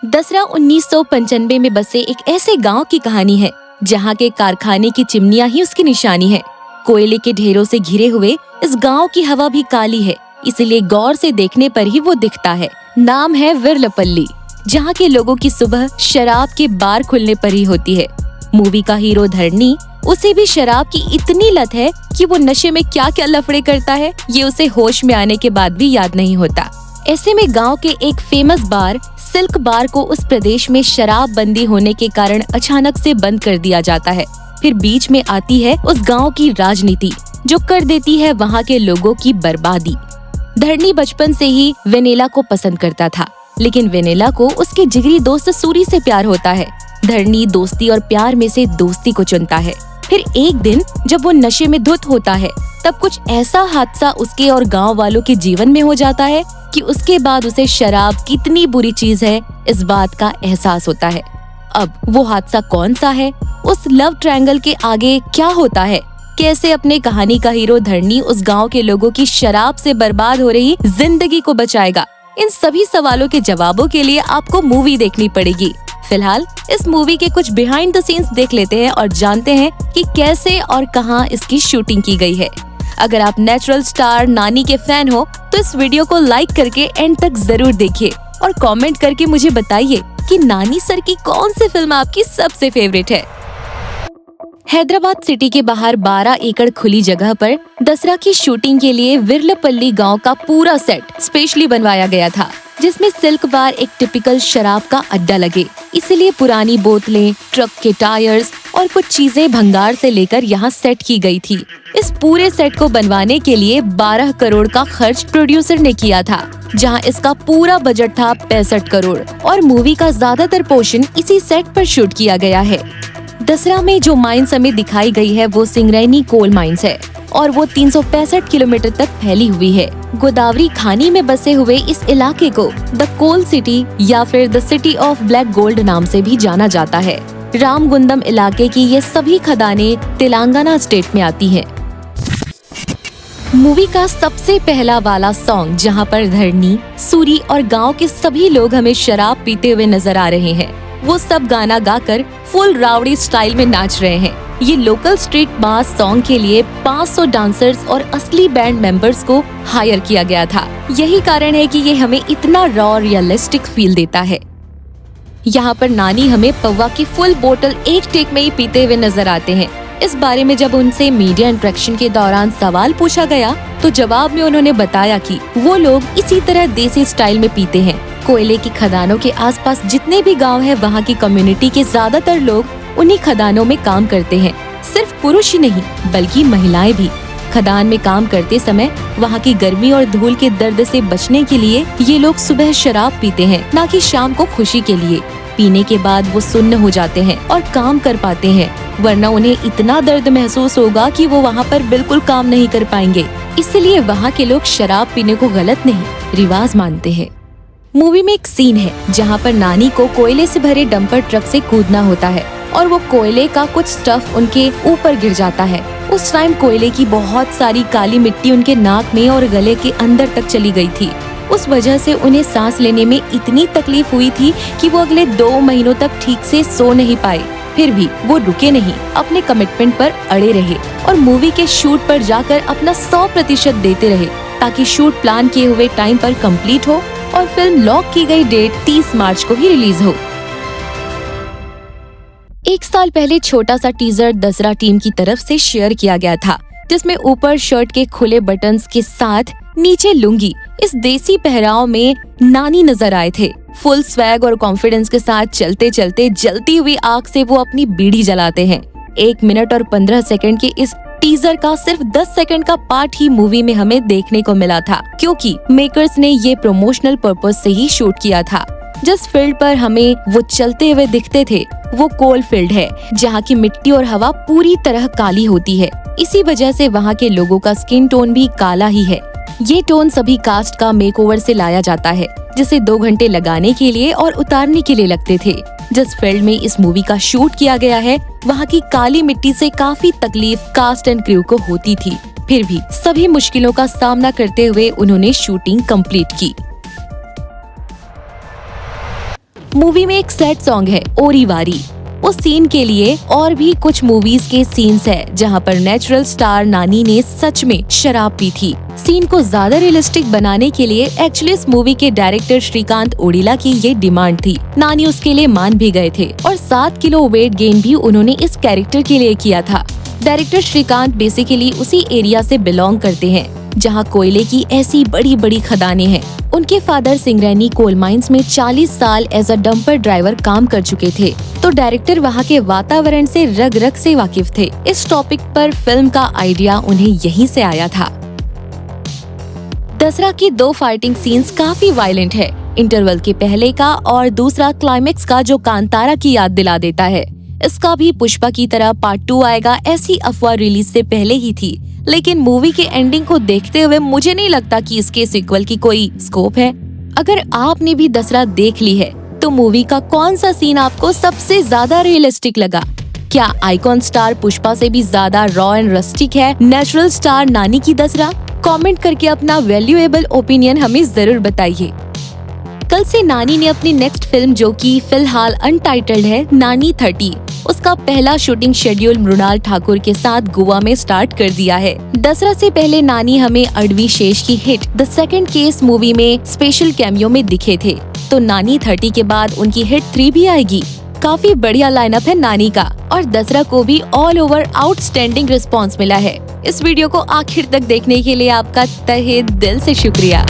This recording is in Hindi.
दसरा 1995 में बसे एक ऐसे गांव की कहानी है जहां के कारखाने की चिमनियां ही उसकी निशानी है। कोयले के ढेरों से घिरे हुए इस गांव की हवा भी काली है, इसलिए गौर से देखने पर ही वो दिखता है। नाम है विरलपल्ली, जहां के लोगों की सुबह शराब के बार खुलने पर ही होती है। मूवी का हीरो धरनी, उसे भी शराब की इतनी लत है कि वो नशे में क्या क्या लफड़े करता है ये उसे होश में आने के बाद भी याद नहीं होता। ऐसे में गांव के एक फेमस बार सिल्क बार को उस प्रदेश में शराब बंदी होने के कारण अचानक से बंद कर दिया जाता है। फिर बीच में आती है उस गांव की राजनीति, जो कर देती है वहां के लोगों की बर्बादी। धरनी बचपन से ही वेनेला को पसंद करता था, लेकिन वेनेला को उसके जिगरी दोस्त सूरी से प्यार होता है। धरनी दोस्ती और प्यार में से दोस्ती को चुनता है। फिर एक दिन जब वो नशे में धुत होता है, तब कुछ ऐसा हादसा उसके और गांव वालों के जीवन में हो जाता है कि उसके बाद उसे शराब कितनी बुरी चीज है इस बात का एहसास होता है। अब वो हादसा कौन सा है, उस लव ट्रायंगल के आगे क्या होता है, कैसे अपने कहानी का हीरो धरनी उस गांव के लोगों की शराब से बर्बाद हो रही जिंदगी को बचाएगा, इन सभी सवालों के जवाबों के लिए आपको मूवी देखनी पड़ेगी। फिलहाल इस मूवी के कुछ बिहाइंड द सीन्स देख लेते हैं और जानते हैं कि कैसे और कहां इसकी शूटिंग की गई है। अगर आप नेचुरल स्टार नानी के फैन हो तो इस वीडियो को लाइक करके एंड तक जरूर देखिए और कमेंट करके मुझे बताइए कि नानी सर की कौन सी फिल्म आपकी सबसे फेवरेट है। हैदराबाद सिटी के बाहर 12 एकड़ खुली जगह पर दसरा की शूटिंग के लिए विरलपल्ली गांव का पूरा सेट स्पेशली बनवाया गया था, जिसमें सिल्क बार एक टिपिकल शराब का अड्डा लगे। इसलिए पुरानी बोतलें, ट्रक के टायर्स और कुछ चीजें भंगार से लेकर यहाँ सेट की गई थी। इस पूरे सेट को बनवाने के लिए 12 करोड़ का खर्च प्रोड्यूसर ने किया था, जहाँ इसका पूरा बजट था 65 करोड़ और मूवी का ज्यादातर पोर्शन इसी सेट पर शूट किया गया है। दसरा में जो माइंस हमें दिखाई गई है वो सिंगरैनी कोल माइंस है और वो 365 किलोमीटर तक फैली हुई है। गोदावरी खानी में बसे हुए इस इलाके को द कोल सिटी या फिर the city of black gold नाम से भी जाना जाता है। रामगुंदम इलाके की ये सभी खदानें तेलंगाना स्टेट में आती हैं। मूवी का सबसे पहला वाला सॉन्ग, जहां पर धरनी, सूरी और गांव के सभी लोग हमें शराब पीते हुए नजर आ रहे हैं, वो सब गाना गाकर फुल रावड़ी स्टाइल में नाच रहे हैं। ये लोकल स्ट्रीट मास सॉन्ग के लिए 500 डांसर्स और असली बैंड मेंबर्स को हायर किया गया था। यही कारण है कि ये हमें इतना रॉ रियलिस्टिक फील देता है। यहाँ पर नानी हमें पौवा की फुल बोतल एक टेक में ही पीते हुए नजर आते हैं। इस बारे में जब उनसे मीडिया इंटरेक्शन के दौरान सवाल पूछा गया तो जवाब में उन्होंने बताया कि वो लोग इसी तरह देसी स्टाइल में पीते हैं। कोयले की खदानों के आसपास जितने भी गांव हैं, वहाँ की कम्युनिटी के ज्यादातर लोग उन्हीं खदानों में काम करते हैं। सिर्फ पुरुष ही नहीं बल्कि महिलाएं भी। खदान में काम करते समय वहाँ की गर्मी और धूल के दर्द से बचने के लिए ये लोग सुबह शराब पीते हैं, ना कि शाम को खुशी के लिए। पीने के बाद वो सुन्न हो जाते हैं और काम कर पाते हैं, वरना उन्हें इतना दर्द महसूस होगा कि वो वहाँ पर बिल्कुल काम नहीं कर पाएंगे। इसलिए वहाँ के लोग शराब पीने को गलत नहीं, रिवाज मानते हैं। मूवी में एक सीन है जहाँ पर नानी को कोयले से भरे डंपर ट्रक से कूदना होता है और वो कोयले का कुछ स्टफ उनके ऊपर गिर जाता है। उस टाइम कोयले की बहुत सारी काली मिट्टी उनके नाक में और गले के अंदर तक चली गई थी। उस वजह से उन्हें सांस लेने में इतनी तकलीफ हुई थी कि वो अगले 2 महीनों तक ठीक से सो नहीं पाए। फिर भी वो रुके नहीं, अपने कमिटमेंट पर अड़े रहे और मूवी के शूट पर जाकर अपना 100% देते रहे, ताकि शूट प्लान किए हुए टाइम पर कंप्लीट हो और फिल्म लॉक की गई डेट 30 मार्च को ही रिलीज हो। एक साल पहले छोटा सा टीजर दसरा टीम की तरफ से शेयर किया गया था, जिसमें ऊपर शर्ट के खुले बटन्स के साथ नीचे लुंगी, इस देसी पहराव में नानी नजर आए थे। फुल स्वैग और कॉन्फिडेंस के साथ चलते चलते जलती हुई आग से वो अपनी बीड़ी जलाते हैं। 1 मिनट और 15 सेकंड के इस टीजर का सिर्फ 10 सेकंड का पार्ट ही मूवी में हमें देखने को मिला था, क्योंकि मेकर्स ने ये प्रमोशनल पर्पस से ही शूट किया था। जिस फील्ड पर हमें वो चलते हुए दिखते थे वो कोल फील्ड है, जहाँ की मिट्टी और हवा पूरी तरह काली होती है। इसी वजह से वहाँ के लोगों का स्किन टोन भी काला ही है। ये टोन सभी कास्ट का मेकओवर से लाया जाता है, जिसे 2 घंटे लगाने के लिए और उतारने के लिए लगते थे। जिस फील्ड में इस मूवी का शूट किया गया है, वहाँ की काली मिट्टी से काफी तकलीफ कास्ट एंड क्रू को होती थी। फिर भी सभी मुश्किलों का सामना करते हुए उन्होंने शूटिंग कंप्लीट की। मूवी में एक सैड सॉन्ग है ओरीवारी। उस सीन के लिए और भी कुछ मूवीज के सीन्स है जहाँ पर नेचुरल स्टार नानी ने सच में शराब पी थी। सीन को ज्यादा रियलिस्टिक बनाने के लिए एक्चुअली इस मूवी के डायरेक्टर श्रीकांत ओडिला की ये डिमांड थी। नानी उसके लिए मान भी गए थे और 7 किलो वेट गेन भी उन्होंने इस कैरेक्टर के लिए किया था। डायरेक्टर श्रीकांत बेसिकली उसी एरिया से बिलोंग करते हैं जहां कोयले की ऐसी बड़ी बड़ी खदानें हैं। उनके फादर सिंगरेनी कोल माइंस में 40 साल एज अ डंपर ड्राइवर काम कर चुके थे, तो डायरेक्टर वहां के वातावरण से रग रग से वाकिफ थे। इस टॉपिक पर फिल्म का आइडिया उन्हें यहीं से आया था। दसरा की 2 फाइटिंग सीन्स काफी वायलेंट है। इंटरवल के पहले का और दूसरा क्लाइमेक्स का जो कांतारा की याद दिला देता है। इसका भी पुष्पा की तरह पार्ट 2 आएगा ऐसी अफवाह रिलीज से पहले ही थी, लेकिन मूवी के एंडिंग को देखते हुए मुझे नहीं लगता कि इसके सीक्वल की कोई स्कोप है। अगर आपने भी दसरा देख ली है तो मूवी का कौन सा सीन आपको सबसे ज्यादा रियलिस्टिक लगा? क्या आइकॉन स्टार पुष्पा से भी ज्यादा रॉ एंड रस्टिक है नेचुरल स्टार नानी की दसरा? कमेंट करके अपना वैल्यूएबल ओपिनियन हमें जरूर बताइए। कल से नानी ने अपनी नेक्स्ट फिल्म, जो कि फिलहाल अनटाइटल्ड है, नानी 30, उसका पहला शूटिंग शेड्यूल मृणाल ठाकुर के साथ गोवा में स्टार्ट कर दिया है। दसरा से पहले नानी हमें अडवी शेष की hit the second case movie में स्पेशल कैमियो में दिखे थे, तो नानी 30 के बाद उनकी हिट 3 भी आएगी। काफी बढ़िया लाइनअप है नानी का और दसरा को भी ऑल ओवर आउटस्टैंडिंग रिस्पॉन्स मिला है। इस वीडियो को आखिर तक देखने के लिए आपका तहे दिल से शुक्रिया।